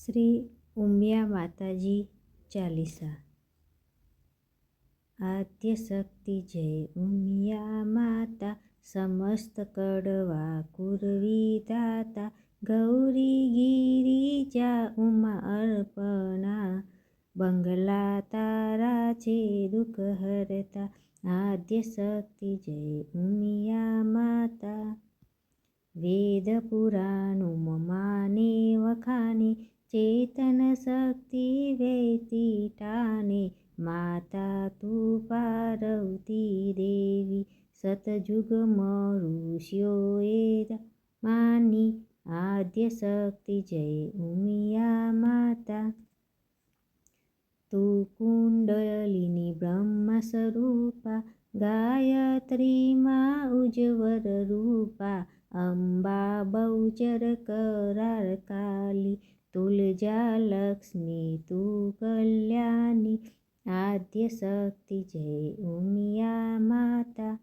શ્રી ઉમિયા માતાજી ચાલીસા। આદ્ય શક્તિ જય ઉમિયા માતા, સમસ્ત કડવા કુરવી દાતા, ગૌરી ગિરિજા ઉમા અર્પણા, બંગલા તારા છે દુઃખ હરતા। આદ્ય શક્તિ જય ઉમિયા માતા। વેદ પુરાણું માને વખાને, ચેતન શક્તિ વૈતી ટાને, માતા તું પાર્વતી દેવી, સતયુગમાં ઋષિઓએ માની। આદ્ય શક્તિ જય ઉમિયા માતા। તું કુંડલિની બ્રહ્મ સ્વરૂપા, ગાયત્રીમાં ઉજ્જવળ રૂપા, અંબા બહુચર કરાર કાલી, તુલજા લક્ષ્મી તું કલ્યાણી। આદ્ય શક્તિ જય ઉમિયા માતા।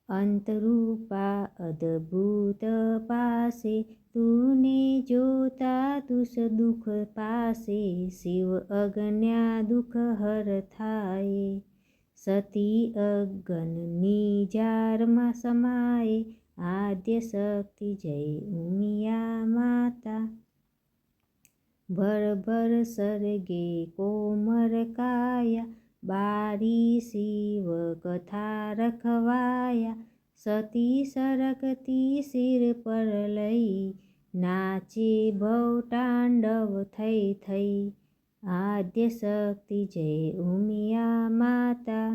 અંતરૂપા અદ્ભુત પાસે, તુને જોતા તુસ દુઃખ પાસે, શિવ અજ્ઞા દુઃખ હર થાય, સતી અગ્નિની જારમાં સમાયે। આદ્ય શક્તિ જય ઉમિયા માતા। ભર ભર સર્ગે કોમર કાયા, બારી શિવ કથા રખવાયા, સતી સરકતી શિર પર લઈ, નાચે ભવ તાંડવ થઈ થઈ। આદ્ય શક્તિ જય ઉમિયા માતા।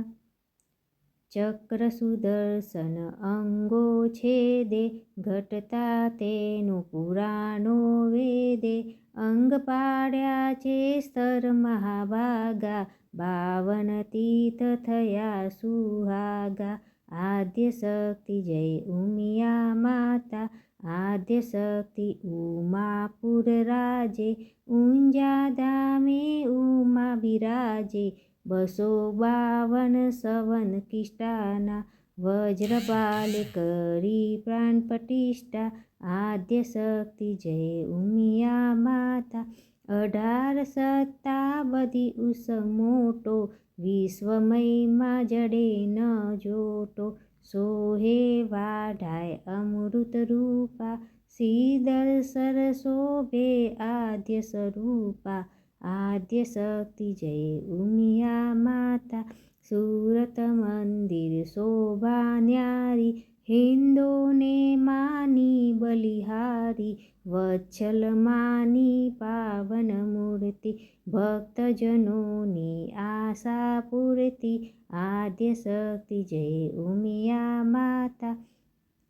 ચક્ર સુદર્શન અંગો છેદે, ઘટતા તેનું પુરાણો વેદે, અંગ પાડ્યા છે સ્તર મહાભાગા, 52 તીર્થ થયા સુહાગા। આદ્ય શક્તિ જય ઉમિયા માતા। આદ્ય શક્તિ ઉમાપુર રાજે, ઊંઝા ધામે ઉમા બિરાજે, 252 સવન કિષ્ટાના, વજ્રપાલ કરી પ્રાણ પ્રતિષ્ઠા। આદ્ય શક્તિ જય ઉમિયા માતા। 18 સત્તા બધી ઉસ મોટો, વિશ્વમયમાં જડે ન જોટો, સોહે વાઢાય અમૃત રૂપા, શ્રીધર સર શોભે આદ્ય સ્વરૂપા। આદ્ય શક્તિ જય ઉમિયા માતા। સુરત મંદિર શોભા ન્યારી, હિન્દોને માની બલિહારી, વત્સલ માની પાવન મૂર્તિ, ભક્તજનોની આશા પૂરતી। આદ્ય શક્તિ જય ઉમિયા માતા।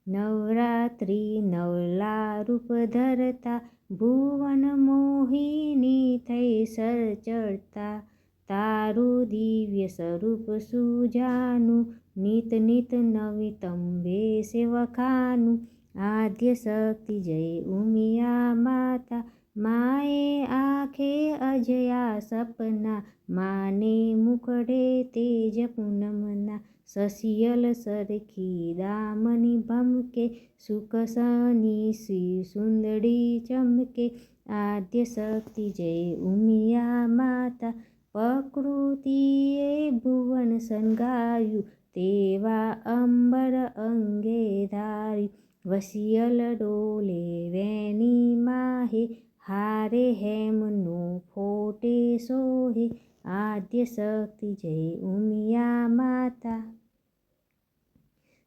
નવરાત્રિ નવલા રૂપ ધરતા, ભુવન મોહિની થઈ સચરતા, તારું દિવ્ય સ્વરૂપ સુજાનું, નિત નિત નવીતંબે સેવખાનું। આદ્ય શક્તિ જય ઉમિયા માતા। માએ આંખે અજયા સપના, માને મુખડે તેજ પૂનમના, સસિયલ સરખી દામની ભમકે, સુકસની શ્રી સુંદરી ચમકે। આદ્ય શક્તિ જય ઉમિયા માતા। પ્રકૃતિએ ભુવન શણગાર્યું, તેવા અંબર અંગે ધાર્યું, વસિયલ ડોલે વેણી માહે, હારે હેમનો ફોટે સોહે। આદ્ય શક્તિ જય ઉમિયા માતા।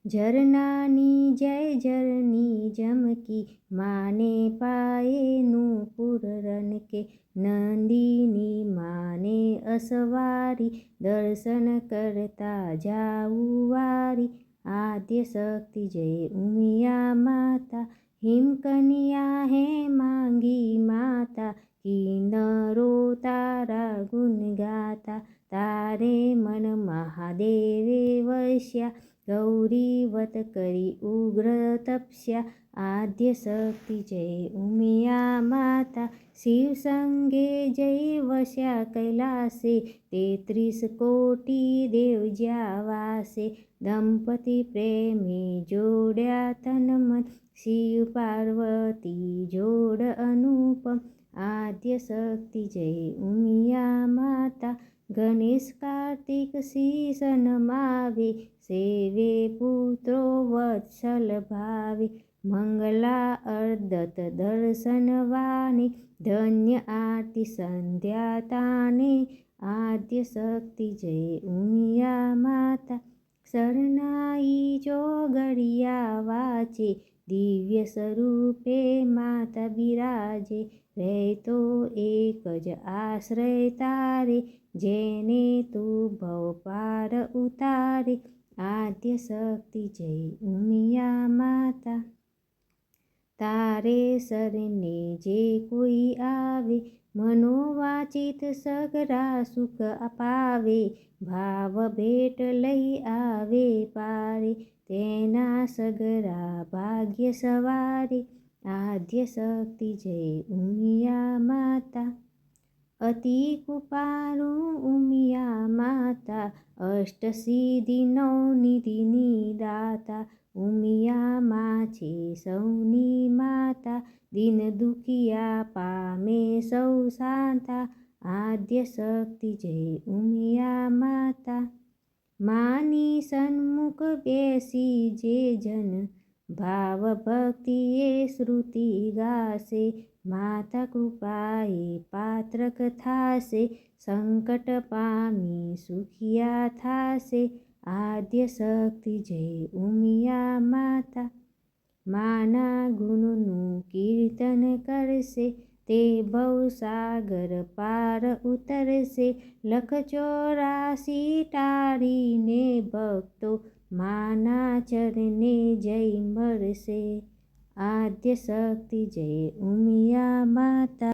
ઝરનાની જય ઝરણી ચમકી, માને પાયે નૂપુર રનકે, નંદિની માને અસવારી, દર્શન કરતા જાવું વારી। આદ્ય શક્તિ જય ઉમિયા માતા। હિમકન્યા હે માંગી માતા, કિન્નરો તારા ગુણ ગાતા, તારે મન મહાદેવે વસ્યા, ગૌરીવત કરી ઉગ્ર તપસ્યા આદ્ય શક્તિ જય ઉમિયા માતા શિવ સંગે જય વસ્યા કૈલાસે 33 કોટી દેવ જ્યાં વાસે દંપતિ પ્રેમે જોડ્યા તન મન શિવ પાર્વતી જોડ અનુપમ આદ્ય શક્તિ જય ઉમિયા માતા ગણેશ કાર્તિક શીશ નમાવે સેવે પુત્રો વત્સલ ભાવે મંગલા અર્દત દર્શન વાને ધન્ય આરતી સંધ્યા તાને આદ્ય શક્તિ જય ઉમિયા માતા શરણાઈ ચોગડિયા વાચે દિવ્ય સ્વરૂપે માતા બિરાજે રહેતો એક જ આશ્રય તારે જેને તું ભવ પાર ઉતારે આદ્ય શક્તિ જય ઉમિયા માતા તારે શરણે જે કોઈ આવે મનોવાચિત સગરા સુખ અપાવે ભાવ ભેટ લઈ આવે પારે તેના સગરા ભાગ્ય સવારે આદ્ય શક્તિ જય ઉમિયા માતા અતિ કૃપાળુ ઉમિયા માતા અષ્ટ સિદ્ધિ નવ નિધિની દાતા ઉમિયા માં છે સૌની માતા દિન દુખિયા પામે સૌ શાંતા આદ્ય શક્તિ જય ઉમિયા માતા માની સન્મુખ બેસી જે જન ભાવ ભક્તિએ શ્રુતિ ગાશે માતા કૃપાએ પાત્રક થાશે સંકટ પામી સુખિયા થાશે આદ્ય શક્તિ જય ઉમિયા માતા માના ગુણનું કીર્તન કરશે તે ભવસાગર પાર ઉતરશે 184 ટાળીને ભક્તો માના ચરણે જય મળશે આદ્ય શક્તિ જય ઉમિયા માતા